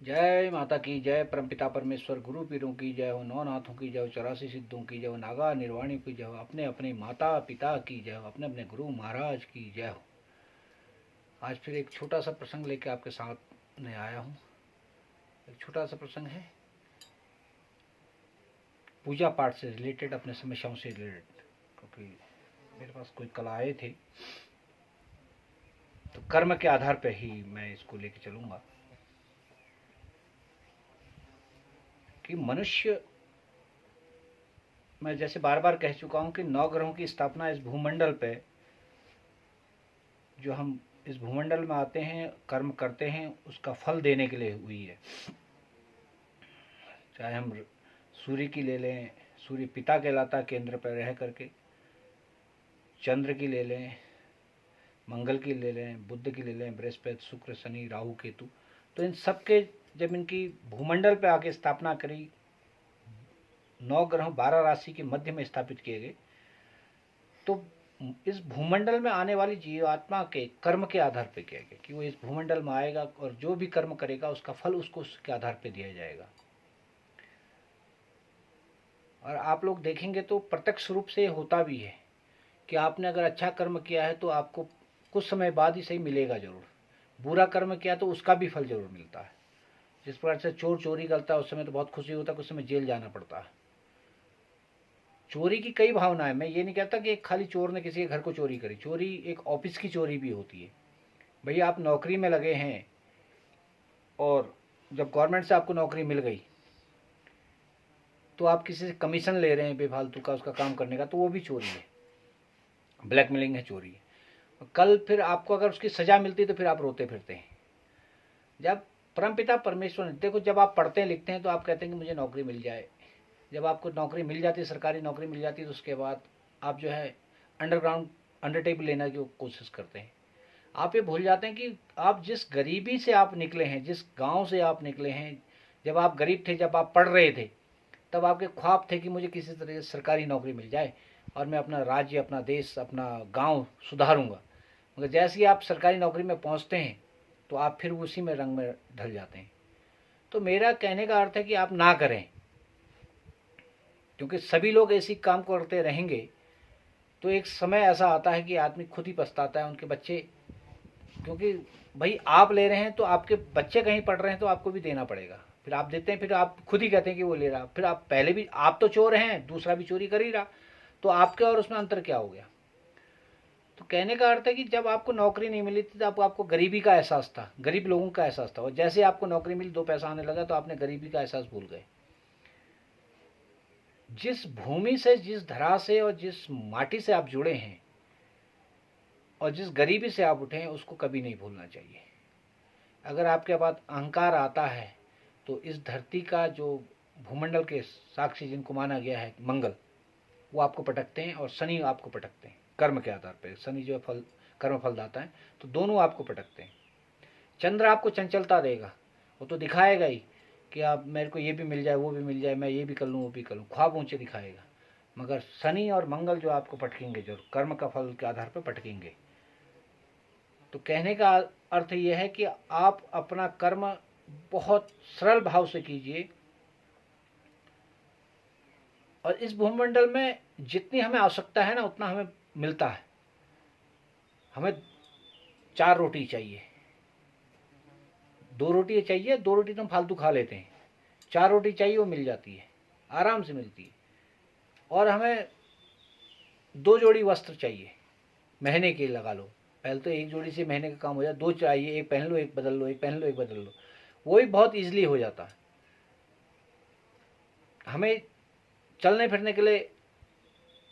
जय माता की जय, परमपिता परमेश्वर गुरु पीरों की जय हो, नौ नाथों की जय हो, 84 सिद्धों की जय हो, नागा निर्वाणी की जय हो, अपने अपने माता पिता की जय हो, अपने अपने गुरु महाराज की जय हो। आज फिर एक छोटा सा प्रसंग लेके आपके साथ में आया हूँ। एक छोटा सा प्रसंग है पूजा पाठ से रिलेटेड, अपने समस्याओं से रिलेटेड, क्योंकि मेरे पास कोई कल आए थे, तो कर्म के आधार पर ही मैं इसको लेके चलूँगा कि मनुष्य, मैं जैसे बार बार कह चुका हूँ कि 9 ग्रहों की स्थापना इस भूमंडल पे, जो हम इस भूमंडल में आते हैं, कर्म करते हैं, उसका फल देने के लिए हुई है। चाहे हम सूर्य की ले लें, सूर्य पिता कहलाता केंद्र पर रह करके, चंद्र की ले लें, मंगल की ले लें, बुध की ले लें, बृहस्पति, शुक्र, शनि, राहु, केतु, तो इन सब के जब इनकी भूमंडल पे आके स्थापना करी, 9 ग्रह 12 राशि के मध्य में स्थापित किए गए, तो इस भूमंडल में आने वाली जीवात्मा के कर्म के आधार पर किया गया कि वो इस भूमंडल में आएगा और जो भी कर्म करेगा उसका फल उसको उसके आधार पर दिया जाएगा। और आप लोग देखेंगे तो प्रत्यक्ष रूप से होता भी है कि आपने अगर अच्छा कर्म किया है तो आपको कुछ समय बाद ही सही मिलेगा जरूर, बुरा कर्म किया तो उसका भी फल जरूर मिलता है। जिस प्रकार से चोर चोरी करता है उस समय तो बहुत खुशी होता है, उस समय जेल जाना पड़ता है। चोरी की कई भावनाएं, मैं ये नहीं कहता कि एक खाली चोर ने किसी के घर को चोरी करी, चोरी एक ऑफिस की चोरी भी होती है। भैया आप नौकरी में लगे हैं और जब गवर्नमेंट से आपको नौकरी मिल गई तो आप किसी से कमीशन ले रहे हैं बेफालतू का उसका काम करने का, तो वो भी चोरी है, ब्लैकमेलिंग है, चोरी है। कल फिर आपको अगर उसकी सजा मिलती तो फिर आप रोते फिरते हैं। जब परमपिता परमेश्वर ने, देखो जब आप पढ़ते हैं लिखते हैं तो आप कहते हैं कि मुझे नौकरी मिल जाए, जब आपको नौकरी मिल जाती है, सरकारी नौकरी मिल जाती है, तो उसके बाद आप जो है अंडरग्राउंड अंडरटेक लेने की कोशिश करते हैं। आप ये भूल जाते हैं कि आप जिस गरीबी से आप निकले हैं, जिस गांव से आप निकले हैं, जब आप गरीब थे, जब आप पढ़ रहे थे, तब आपके ख्वाब थे कि मुझे किसी तरह से सरकारी नौकरी मिल जाए और मैं अपना राज्य, अपना देश, अपना गांव सुधारूंगा। मगर जैसे ही आप सरकारी नौकरी में पहुंचते हैं तो आप फिर उसी में रंग में ढल जाते हैं। तो मेरा कहने का अर्थ है कि आप ना करें, क्योंकि सभी लोग ऐसी काम करते रहेंगे तो एक समय ऐसा आता है कि आदमी खुद ही पछताता है, उनके बच्चे, क्योंकि भाई आप ले रहे हैं तो आपके बच्चे कहीं पढ़ रहे हैं तो आपको भी देना पड़ेगा, फिर आप देते हैं, फिर आप खुद ही कहते हैं कि वो ले रहा, फिर आप पहले भी आप तो चोर हैं, दूसरा भी चोरी कर ही रहा, तो आपके और उसमें अंतर क्या हो गया। तो कहने का अर्थ है कि जब आपको नौकरी नहीं मिली थी तब आपको गरीबी का एहसास था, गरीब लोगों का एहसास था, और जैसे आपको नौकरी मिली, 2 पैसा आने लगा, तो आपने गरीबी का एहसास भूल गए। जिस भूमि से, जिस धरा से और जिस माटी से आप जुड़े हैं और जिस गरीबी से आप उठे हैं, उसको कभी नहीं भूलना चाहिए। अगर आपके पास अहंकार आता है तो इस धरती का जो भूमंडल के साक्षी जिनको माना गया है मंगल, वो आपको पटकते हैं, और शनि आपको पटकते हैं कर्म के आधार पर। शनि जो है फल, कर्म फल दाता है, तो दोनों आपको पटकते हैं। चंद्र आपको चंचलता देगा, वो तो दिखाएगा ही कि आप मेरे को ये भी मिल जाए, वो भी मिल जाए, मैं ये भी कर लूँ, वो भी कर लूँ, ख्वाब ऊंचे दिखाएगा। मगर शनि और मंगल जो आपको पटकेंगे, जो कर्म का फल के आधार पर पटकेंगे। तो कहने का अर्थ यह है कि आप अपना कर्म बहुत सरल भाव से कीजिए, और इस भूमंडल में जितनी हमें आवश्यकता है ना उतना हमें मिलता है। हमें 4 रोटी चाहिए, 2 रोटी चाहिए, 2 रोटी तो हम फालतू खा लेते हैं, 4 रोटी चाहिए, वो मिल जाती है, आराम से मिलती है। और हमें 2 जोड़ी वस्त्र चाहिए, महीने के लगा लो, पहले तो 1 जोड़ी से महीने का काम हो जाए, 2 चाहिए, एक पहन लो एक बदल लो, एक पहन लो एक बदल लो, वो भी बहुत ईजिली हो जाता है। हमें चलने फिरने के लिए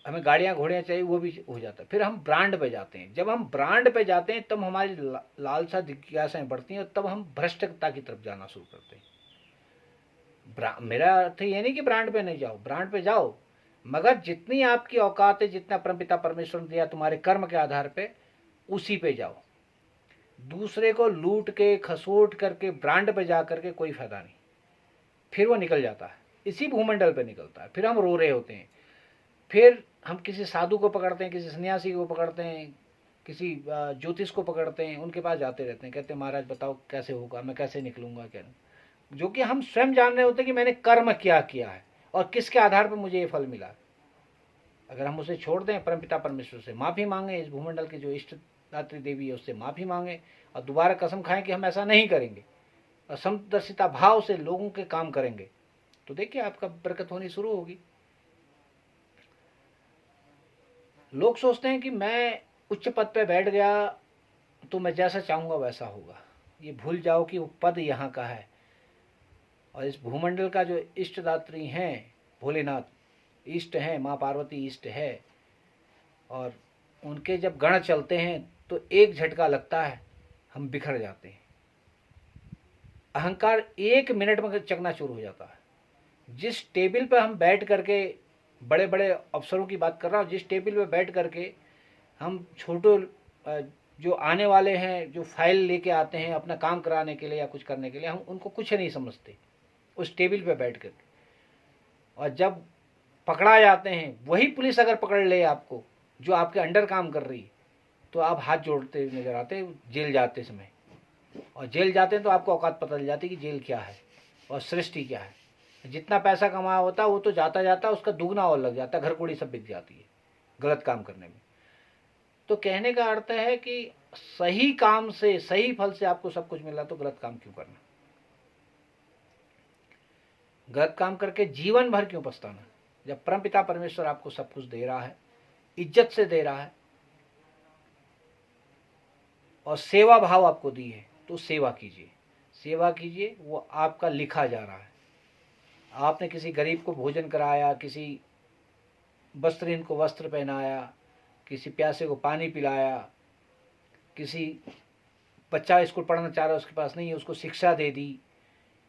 हमें गाड़ियाँ घोड़ियाँ चाहिए, वो भी हो जाता है। फिर हम ब्रांड पे जाते हैं, जब हम ब्रांड पे जाते हैं तब हमारी लालसा जिज्ञासाएं बढ़ती हैं, और तब हम भ्रष्टता की तरफ जाना शुरू करते हैं। मेरा अर्थ ये नहीं कि ब्रांड पे नहीं जाओ, ब्रांड पे जाओ, मगर जितनी आपकी औकात है, जितना परमपिता परमेश्वर ने दिया तुम्हारे कर्म के आधार पे, उसी पे जाओ। दूसरे को लूट के खसोट करके ब्रांड पे जा करके कोई फायदा नहीं। फिर वो निकल जाता है, इसी भूमंडल पे निकलता है, फिर हम रो रहे होते हैं। फिर हम किसी साधु को पकड़ते हैं, किसी सन्यासी को पकड़ते हैं, किसी ज्योतिष को पकड़ते हैं, उनके पास जाते रहते हैं, कहते हैं महाराज बताओ कैसे होगा, मैं कैसे निकलूंगा, क्या नहीं। जो कि हम स्वयं जान रहे होते कि मैंने कर्म क्या किया है और किसके आधार पर मुझे ये फल मिला। अगर हम उसे छोड़ दें, परमपिता परमेश्वर से माफ़ी मांगे, इस भूमंडल की जो इष्ट दात्री देवी है उससे माफ़ी मांगे और दोबारा कसम खाएं कि हम ऐसा नहीं करेंगे और समदर्शिता भाव से लोगों के काम करेंगे, तो देखिए आपका बरकत होनी शुरू होगी। लोग सोचते हैं कि मैं उच्च पद पे बैठ गया तो मैं जैसा चाहूँगा वैसा होगा। ये भूल जाओ कि वो पद यहाँ का है और इस भूमंडल का जो इष्टदात्री हैं भोलेनाथ, इष्ट हैं, माँ पार्वती इष्ट है, और उनके जब गण चलते हैं तो एक झटका लगता है, हम बिखर जाते हैं। अहंकार 1 मिनट में चकनाचूर हो जाता है। जिस टेबल पर हम बैठ करके, बड़े बड़े अफसरों की बात कर रहा हूँ, जिस टेबल पर बैठ करके हम छोटे जो आने वाले हैं, जो फाइल लेके आते हैं अपना काम कराने के लिए या कुछ करने के लिए, हम उनको कुछ नहीं समझते उस टेबल पे बैठ कर। और जब पकड़ा जाते हैं, वही पुलिस अगर पकड़ ले आपको जो आपके अंडर काम कर रही, तो आप हाथ जोड़ते नजर आते जेल जाते समय। और जेल जाते हैं तो आपको औकात पता चल जाती कि जेल क्या है और सृष्टि क्या है। जितना पैसा कमाया होता है वो तो जाता जाता उसका दुगना और लग जाता है, घर कोड़ी सब बिक जाती है गलत काम करने में। तो कहने का अर्थ है कि सही काम से, सही फल से आपको सब कुछ मिला तो गलत काम क्यों करना, गलत काम करके जीवन भर क्यों पछताना, जब परमपिता परमेश्वर आपको सब कुछ दे रहा है, इज्जत से दे रहा है और सेवा भाव आपको दी है, तो सेवा कीजिए, सेवा कीजिए। वो आपका लिखा जा रहा है। आपने किसी गरीब को भोजन कराया, किसी वस्त्रहीन को वस्त्र पहनाया, किसी प्यासे को पानी पिलाया, किसी बच्चा स्कूल पढ़ना चाह रहा है उसके पास नहीं है उसको शिक्षा दे दी,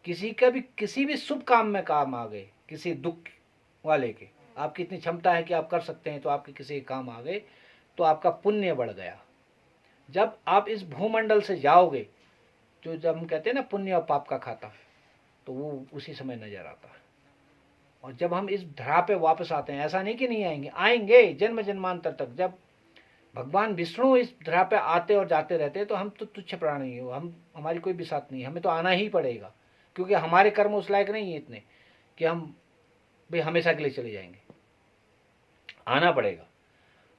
किसी का भी किसी भी शुभ काम में काम आ गए, किसी दुख वाले के, आपकी इतनी क्षमता है कि आप कर सकते हैं तो आपके किसी काम आ गए, तो आपका पुण्य बढ़ गया। जब आप इस भूमंडल से जाओगे, जो जब हम कहते हैं ना पुण्य और पाप का खाता, तो वो उसी समय नजर आता है। और जब हम इस धरा पे वापस आते हैं, ऐसा नहीं कि नहीं आएंगे, आएंगे जन्म जन्मांतर तक। जब भगवान विष्णु इस धरा पे आते और जाते रहते हैं तो हम तो तुच्छ प्राणी हो, हम हमारी कोई बिसात नहीं, हमें तो आना ही पड़ेगा, क्योंकि हमारे कर्म उस लायक नहीं है इतने कि हम भाई हमेशा के लिए चले जाएंगे, आना पड़ेगा।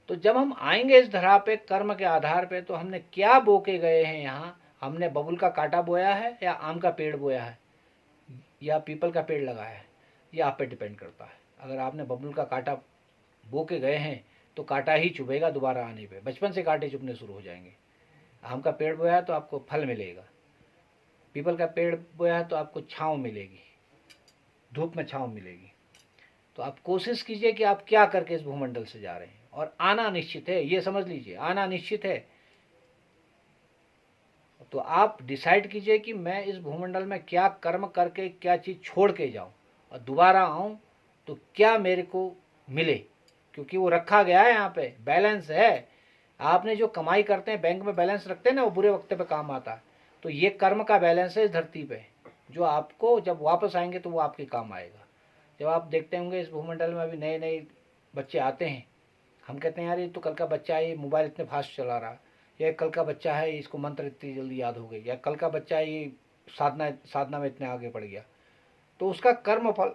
तो जब हम आएंगे इस धरा पे कर्म के आधार पे, तो हमने क्या बो के गए हैं यहाँ, हमने बबुल का कांटा बोया है या आम का पेड़ बोया है या पीपल का पेड़ लगाया है, ये आप पे डिपेंड करता है। अगर आपने बबुल का कांटा बो के गए हैं तो कांटा ही चुभेगा दोबारा आने पे, बचपन से कांटे चुभने शुरू हो जाएंगे। आम का पेड़ बोया है तो आपको फल मिलेगा, पीपल का पेड़ बोया है तो आपको छाँव मिलेगी, धूप में छाँव मिलेगी। तो आप कोशिश कीजिए कि आप क्या करके इस भूमंडल से जा रहे हैं, और आना निश्चित है, ये समझ लीजिए, आना निश्चित है। तो आप डिसाइड कीजिए कि मैं इस भूमंडल में क्या कर्म करके क्या चीज़ छोड़ के जाऊं और दोबारा आऊं तो क्या मेरे को मिले, क्योंकि वो रखा गया है यहाँ पे, बैलेंस है। आपने जो कमाई करते हैं, बैंक में बैलेंस रखते हैं ना, वो बुरे वक्त पे काम आता है। तो ये कर्म का बैलेंस है इस धरती पे, जो आपको जब वापस आएंगे तो वो आपके काम आएगा। जब आप देखते होंगे इस भूमंडल में अभी नए नए बच्चे आते हैं, हम कहते हैं यार ये तो कल का बच्चा है, ये मोबाइल इतने फास्ट चला रहा है, या कल का बच्चा है इसको मंत्र इतनी जल्दी याद हो गई, या कल का बच्चा है ये साधना में इतने आगे बढ़ गया। तो उसका कर्म फल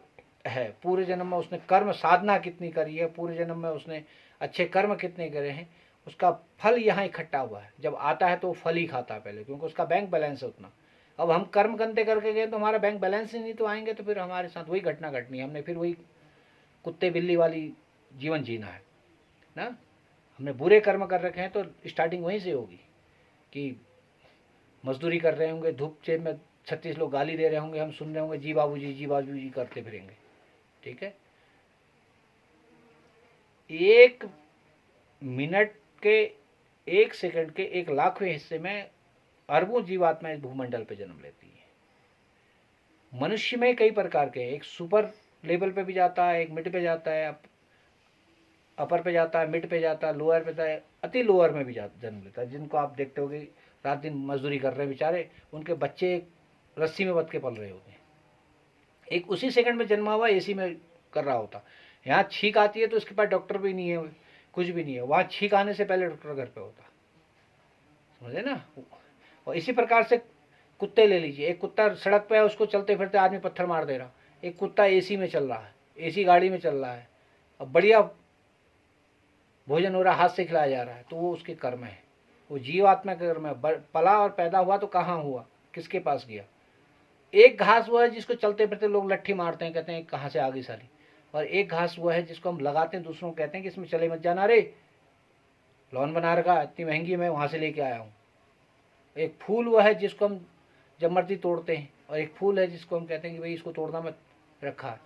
है, पूरे जन्म में उसने कर्म साधना कितनी करी है, पूरे जन्म में उसने अच्छे कर्म कितने करे हैं, उसका फल यहाँ इकट्ठा हुआ है। जब आता है तो वो फल ही खाता है पहले, क्योंकि उसका बैंक बैलेंस है उतना। अब हम कर्म गंदे करके गए तो हमारा बैंक बैलेंस ही नहीं, तो आएंगे तो फिर हमारे साथ वही घटना घटनी है, हमने फिर वही कुत्ते बिल्ली वाली जीवन जीना है ना। हमने बुरे कर्म कर रखे हैं तो स्टार्टिंग वहीं से होगी कि मजदूरी कर रहे होंगे, धूप चेप में 36 लोग गाली दे रहे होंगे, हम सुन रहे होंगे जी बाबू जी करते फिरेंगे। ठीक है, 1 मिनट के, 1 सेकंड के 1 लाखवें हिस्से में अरबों जीवात्माएं इस भूमंडल पे जन्म लेती है। मनुष्य में कई प्रकार के, एक सुपर लेवल पे भी जाता है, एक मिड पे जाता है, अपर पे जाता है, मिड पे जाता है, लोअर पे जाता है, अति लोअर में भी जन्म लेता है। जिनको आप देखते होगे रात दिन मजदूरी कर रहे हैं बेचारे, उनके बच्चे रस्सी में बंध के पल रहे होते हैं। एक उसी सेकंड में जन्मा हुआ एसी में कर रहा होता। यहाँ छींक आती है तो उसके पास डॉक्टर भी नहीं है, कुछ भी नहीं है, वहाँ छींक आने से पहले डॉक्टर घर पे होता, समझे ना। और इसी प्रकार से कुत्ते ले लीजिए, एक कुत्ता सड़क पे है, उसको चलते फिरते आदमी पत्थर मार दे रहा, एक कुत्ता एसी में चल रहा है, एसी गाड़ी में चल रहा है, अब बढ़िया भोजन हो रहा है, हाथ से खिलाया जा रहा है, तो वो उसके कर्म है, वो जीवात्मा के कर्म है। पला और पैदा हुआ तो कहाँ हुआ, किसके पास गया। एक घास वो है जिसको चलते फिरते लोग लट्ठी मारते हैं, कहते हैं कहाँ से आ गई सारी, और एक घास वो है जिसको हम लगाते हैं, दूसरों को कहते हैं कि इसमें चले मत जाना रे, लॉन बना रखा, इतनी महंगी मैं वहाँ से लेके आया हूँ। एक फूल वो है जिसको हम जब मर्जी तोड़ते हैं, और एक फूल है जिसको हम कहते हैं कि भाई इसको तोड़ना मत, रखा है।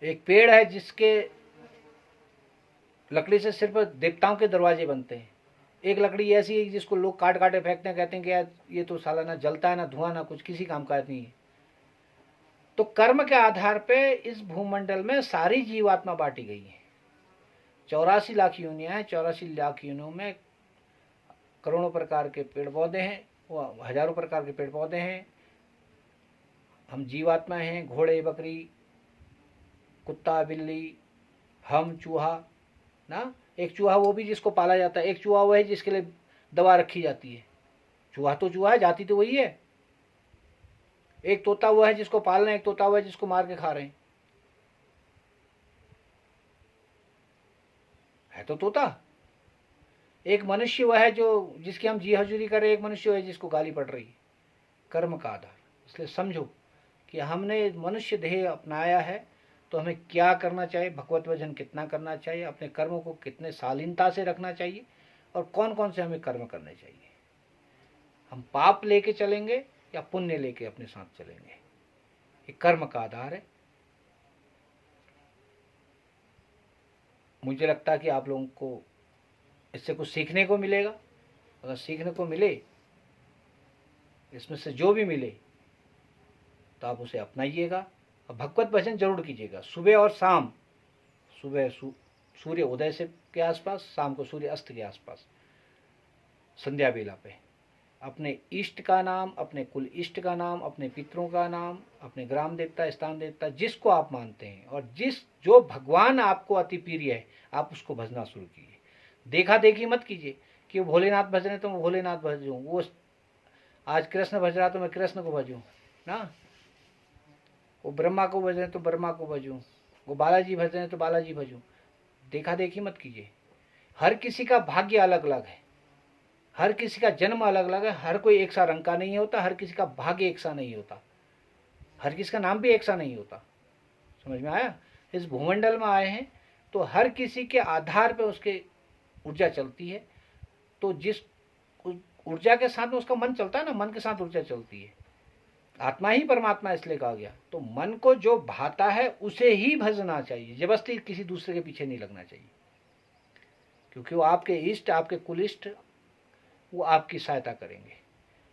एक पेड़ है जिसके लकड़ी से सिर्फ देवताओं के दरवाजे बनते हैं, एक लकड़ी ऐसी है जिसको लोग काट काटे फेंकते हैं, कहते हैं कि यार ये तो साला ना जलता है, ना धुआं, ना कुछ, किसी काम का नहीं है। तो कर्म के आधार पे इस भूमंडल में सारी जीवात्मा बांटी गई है। 84 लाख योनियां हैं, 84 लाख योनियों में करोड़ों प्रकार के पेड़ पौधे हैं, वो हजारों प्रकार के पेड़ पौधे हैं, हम जीवात्मा हैं, घोड़े बकरी कुत्ता बिल्ली, हम चूहा ना, एक चूहा वो भी जिसको पाला जाता है, एक चूहा वो है जिसके लिए दवा रखी जाती है। चूहा तो चूहा है, जाति तो वही है। एक तोता वो है जिसको पाल रहे हैं, एक तोता वो है जिसको मार के खा रहे हैं, है तो तोता। एक मनुष्य वह है जो जिसकी हम जी हजूरी कर रहे हैं, एक मनुष्य है जिसको गाली पड़ रही है, कर्म का आधार। इसलिए समझो कि हमने मनुष्य देह अपनाया है तो हमें क्या करना चाहिए, भगवत भजन कितना करना चाहिए, अपने कर्मों को कितने शालीनता से रखना चाहिए, और कौन कौन से हमें कर्म करने चाहिए। हम पाप लेके चलेंगे या पुण्य लेके अपने साथ चलेंगे, ये कर्म का आधार है। मुझे लगता है कि आप लोगों को इससे कुछ सीखने को मिलेगा। अगर सीखने को मिले, इसमें से जो भी मिले तो आप उसे अपनाइएगा, और भगवत भजन जरूर कीजिएगा, सुबह और शाम। सुबह सूर्य उदय से के आसपास, शाम को सूर्य अस्त के आसपास, संध्या बेला पे अपने इष्ट का नाम, अपने कुल इष्ट का नाम, अपने पितरों का नाम, अपने ग्राम देवता, स्थान देवता, जिसको आप मानते हैं और जो भगवान आपको अति प्रिय है, आप उसको भजना शुरू कीजिए। देखा देखी मत कीजिए कि वो भोलेनाथ भज रहे तो मैं भोलेनाथ भजूँ, वो आज कृष्ण भज रहा तो मैं कृष्ण को भजूँ ना, वो ब्रह्मा को भज रहे तो ब्रह्मा को भजूँ, वो बालाजी भज रहे हैं तो बालाजी भजूँ। देखा देखी मत कीजिए। हर किसी का भाग्य अलग अलग है, हर किसी का जन्म अलग अलग है, हर कोई एक सा रंग का नहीं होता, हर किसी का भाग्य एक सा नहीं होता, हर किसी का नाम भी एक सा नहीं होता। समझ में आया। इस भूमंडल में आए हैं तो हर किसी के आधार पर उसके ऊर्जा चलती है, तो जिस ऊर्जा के साथ में उसका मन चलता है ना, मन के साथ ऊर्जा चलती है। आत्मा ही परमात्मा इसलिए कहा गया। तो मन को जो भाता है उसे ही भजना चाहिए, जबरदस्ती किसी दूसरे के पीछे नहीं लगना चाहिए, क्योंकि वो आपके इष्ट, आपके कुलिष्ट, वो आपकी सहायता करेंगे।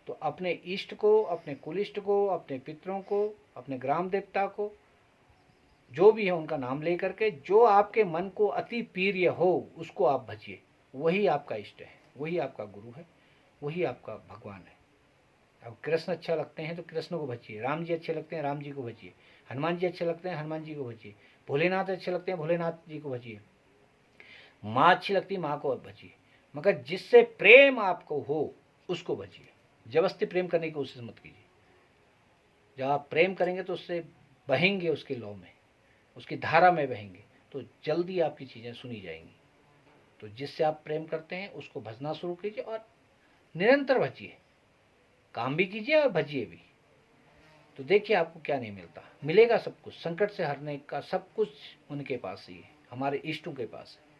तो अपने इष्ट को, अपने कुलिष्ट को, अपने पितरों को, अपने ग्राम देवता को, जो भी है उनका नाम लेकर के, जो आपके मन को अति प्रिय हो उसको आप भजिए। वही आपका इष्ट है, वही आपका गुरु है, वही आपका भगवान है। अब कृष्ण अच्छा लगते हैं तो कृष्ण को भजिए, राम जी अच्छे लगते हैं राम जी को भजिए, हनुमान जी अच्छे लगते हैं हनुमान जी को भजिए, भोलेनाथ अच्छे लगते हैं भोलेनाथ जी को भजिए, माँ अच्छी लगती है माँ को भजिए, मगर जिससे प्रेम आपको हो उसको भजिए। जबरदस्ती प्रेम करने की कोशिश मत कीजिए। जब आप प्रेम करेंगे तो उससे बहेंगे, उसके लौ में, उसकी धारा में बहेंगे, तो जल्दी आपकी चीज़ें सुनी जाएंगी। तो जिससे आप प्रेम करते हैं उसको भजना शुरू कीजिए और निरंतर भजिए, काम भी कीजिए और भजिए भी। तो देखिए आपको क्या नहीं मिलता, मिलेगा सब कुछ। संकट से हरने का सब कुछ उनके पास ही है, हमारे इष्टों के पास है।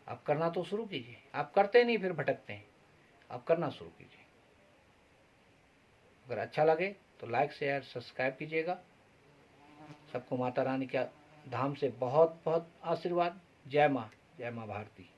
आप करना तो शुरू कीजिए। आप करते नहीं फिर भटकते हैं, आप करना शुरू कीजिए। अगर अच्छा लगे तो लाइक शेयर सब्सक्राइब कीजिएगा। सबको माता रानी के धाम से बहुत बहुत आशीर्वाद। जय माँ, जय माँ भारती।